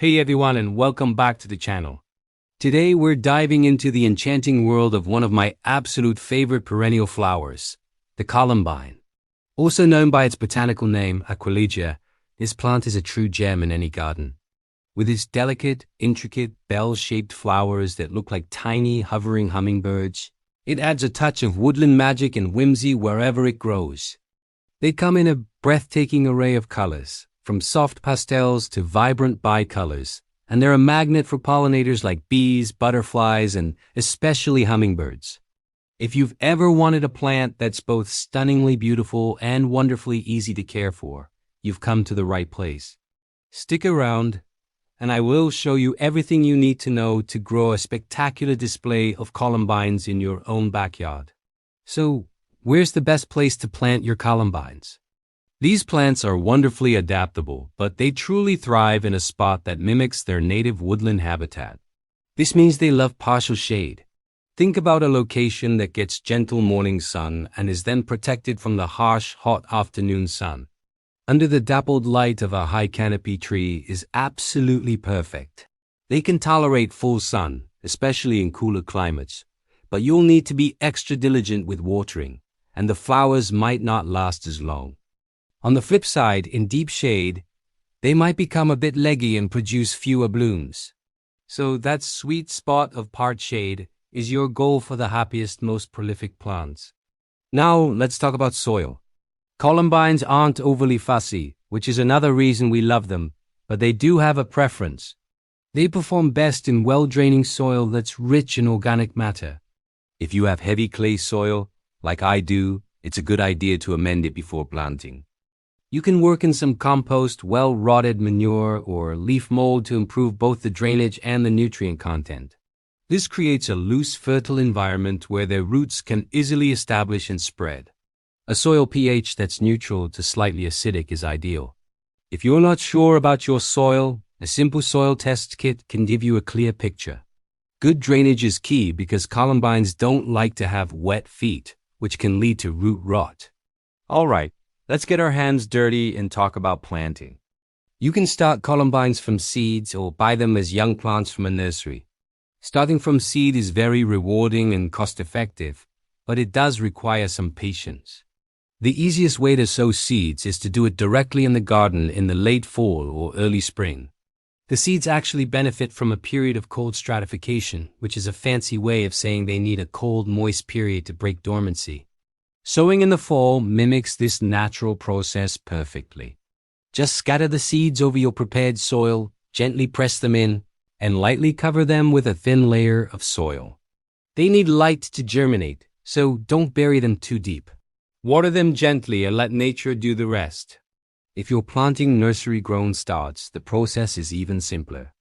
Hey everyone and welcome back to the channel. Today we're diving into the enchanting world of one of my absolute favorite perennial flowers, the Columbine. Also known by its botanical name, Aquilegia, this plant is a true gem in any garden. With its delicate, intricate, bell-shaped flowers that look like tiny, hovering hummingbirds, it adds a touch of woodland magic and whimsy wherever it grows. They come in a breathtaking array of colors, from soft pastels to vibrant bicolors, and they're a magnet for pollinators like bees, butterflies, and especially hummingbirds. If you've ever wanted a plant that's both stunningly beautiful and wonderfully easy to care for, you've come to the right place. Stick around, and I will show you everything you need to know to grow a spectacular display of columbines in your own backyard. So, where's the best place to plant your columbines? These plants are wonderfully adaptable, but they truly thrive in a spot that mimics their native woodland habitat. This means they love partial shade. Think about a location that gets gentle morning sun and is then protected from the harsh, hot afternoon sun. Under the dappled light of a high canopy tree is absolutely perfect. They can tolerate full sun, especially in cooler climates, but you'll need to be extra diligent with watering, and the flowers might not last as long. On the flip side, in deep shade, they might become a bit leggy and produce fewer blooms. So that sweet spot of part shade is your goal for the happiest, most prolific plants. Now, let's talk about soil. Columbines aren't overly fussy, which is another reason we love them, but they do have a preference. They perform best in well-draining soil that's rich in organic matter. If you have heavy clay soil, like I do, it's a good idea to amend it before planting. You can work in some compost, well-rotted manure, or leaf mold to improve both the drainage and the nutrient content. This creates a loose, fertile environment where their roots can easily establish and spread. A soil pH that's neutral to slightly acidic is ideal. If you're not sure about your soil, a simple soil test kit can give you a clear picture. Good drainage is key because columbines don't like to have wet feet, which can lead to root rot. All right. Let's get our hands dirty and talk about planting. You can start columbines from seeds or buy them as young plants from a nursery. Starting from seed is very rewarding and cost-effective, but it does require some patience. The easiest way to sow seeds is to do it directly in the garden in the late fall or early spring. The seeds actually benefit from a period of cold stratification, which is a fancy way of saying they need a cold, moist period to break dormancy. Sowing in the fall mimics this natural process perfectly. Just scatter the seeds over your prepared soil, gently press them in, and lightly cover them with a thin layer of soil. They need light to germinate, so don't bury them too deep. Water them gently and let nature do the rest. If you're planting nursery-grown starts, the process is even simpler.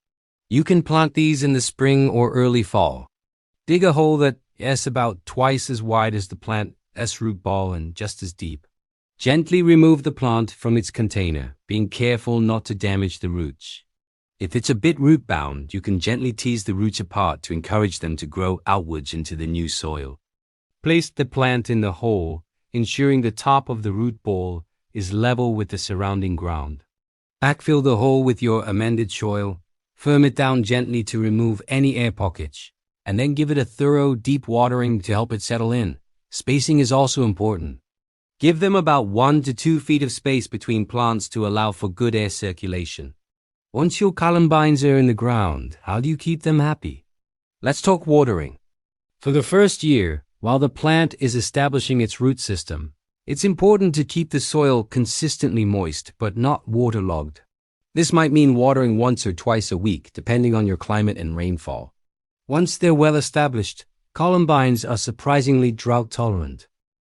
You can plant these in the spring or early fall. Dig a hole that's about twice as wide as the plant's root ball and just as deep. Gently remove the plant from its container, being careful not to damage the roots. If it's a bit root-bound, you can gently tease the roots apart to encourage them to grow outwards into the new soil. Place the plant in the hole, ensuring the top of the root ball is level with the surrounding ground. Backfill the hole with your amended soil, firm it down gently to remove any air pockets, and then give it a thorough, deep watering to help it settle in. Spacing is also important. Give them about 1 to 2 feet of space between plants to allow for good air circulation. Once your columbines are in the ground, how do you keep them happy? Let's talk watering. For the first year, while the plant is establishing its root system, it's important to keep the soil consistently moist but not waterlogged. This might mean watering once or twice a week, depending on your climate and rainfall. Once they're well established, columbines are surprisingly drought-tolerant.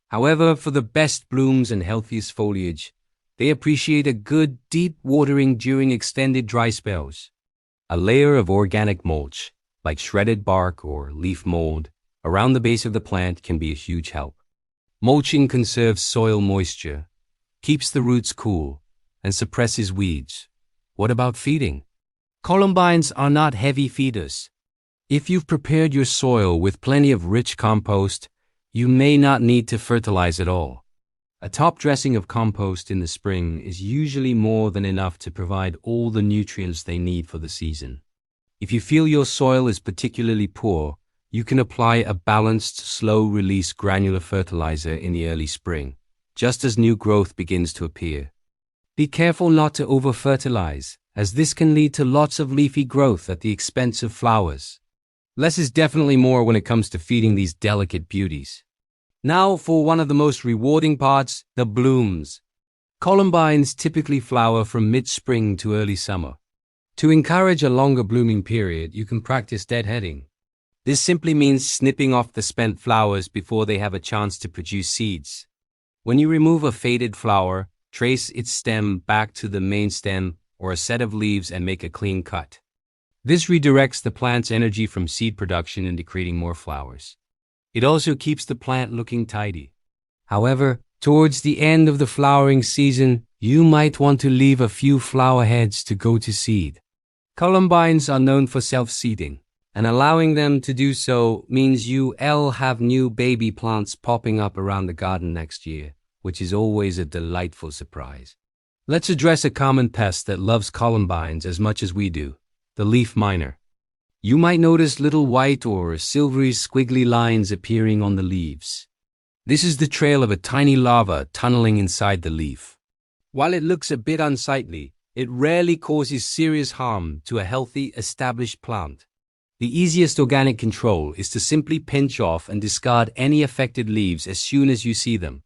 However, for the best blooms and healthiest foliage, they appreciate a good, deep watering during extended dry spells. A layer of organic mulch, like shredded bark or leaf mold, around the base of the plant can be a huge help. Mulching conserves soil moisture, keeps the roots cool, and suppresses weeds. What about feeding? Columbines are not heavy feeders. If you've prepared your soil with plenty of rich compost, you may not need to fertilize at all. A top dressing of compost in the spring is usually more than enough to provide all the nutrients they need for the season. If you feel your soil is particularly poor, you can apply a balanced, slow-release granular fertilizer in the early spring, just as new growth begins to appear. Be careful not to over-fertilize, as this can lead to lots of leafy growth at the expense of flowers. Less is definitely more when it comes to feeding these delicate beauties. Now for one of the most rewarding parts, the blooms. Columbines typically flower from mid-spring to early summer. To encourage a longer blooming period, you can practice deadheading. This simply means snipping off the spent flowers before they have a chance to produce seeds. When you remove a faded flower, trace its stem back to the main stem or a set of leaves and make a clean cut. This redirects the plant's energy from seed production into creating more flowers. It also keeps the plant looking tidy. However, towards the end of the flowering season, you might want to leave a few flower heads to go to seed. Columbines are known for self-seeding, and allowing them to do so means you'll have new baby plants popping up around the garden next year, which is always a delightful surprise. Let's address a common pest that loves columbines as much as we do, the leaf miner. You might notice little white or silvery squiggly lines appearing on the leaves. This is the trail of a tiny larva tunneling inside the leaf. While it looks a bit unsightly, it rarely causes serious harm to a healthy, established plant. The easiest organic control is to simply pinch off and discard any affected leaves as soon as you see them.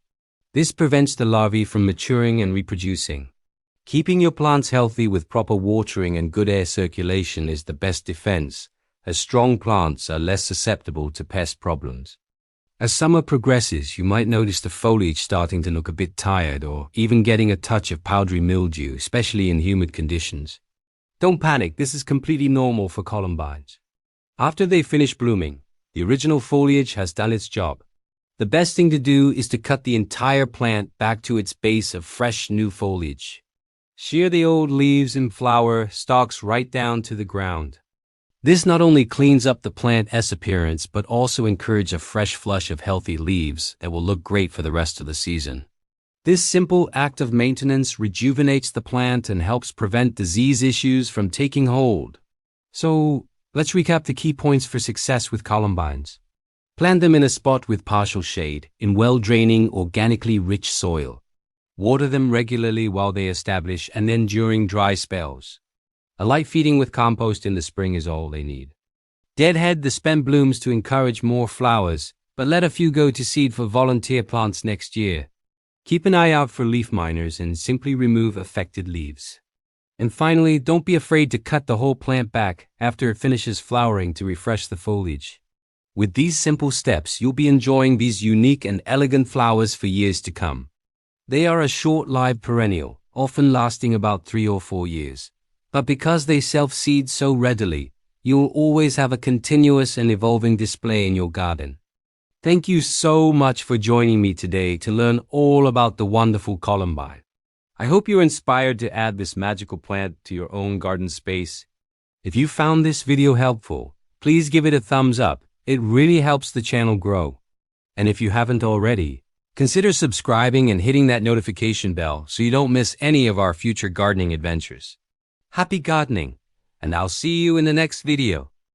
This prevents the larvae from maturing and reproducing. Keeping your plants healthy with proper watering and good air circulation is the best defense, as strong plants are less susceptible to pest problems. As summer progresses, you might notice the foliage starting to look a bit tired or even getting a touch of powdery mildew, especially in humid conditions. Don't panic, this is completely normal for columbines. After they finish blooming, the original foliage has done its job. The best thing to do is to cut the entire plant back to its base of fresh new foliage. Shear the old leaves and flower stalks right down to the ground. This not only cleans up the plant's appearance, but also encourages a fresh flush of healthy leaves that will look great for the rest of the season. This simple act of maintenance rejuvenates the plant and helps prevent disease issues from taking hold. So, let's recap the key points for success with columbines. Plant them in a spot with partial shade, in well-draining, organically rich soil. Water them regularly while they establish and then during dry spells. A light feeding with compost in the spring is all they need. Deadhead the spent blooms to encourage more flowers, but let a few go to seed for volunteer plants next year. Keep an eye out for leaf miners and simply remove affected leaves. And finally, don't be afraid to cut the whole plant back after it finishes flowering to refresh the foliage. With these simple steps, you'll be enjoying these unique and elegant flowers for years to come. They are a short-lived perennial, often lasting about 3 or 4 years. But because they self-seed so readily, you'll always have a continuous and evolving display in your garden. Thank you so much for joining me today to learn all about the wonderful columbine. I hope you're inspired to add this magical plant to your own garden space. If you found this video helpful, please give it a thumbs up. It really helps the channel grow. And if you haven't already, consider subscribing and hitting that notification bell so you don't miss any of our future gardening adventures. Happy gardening, and I'll see you in the next video.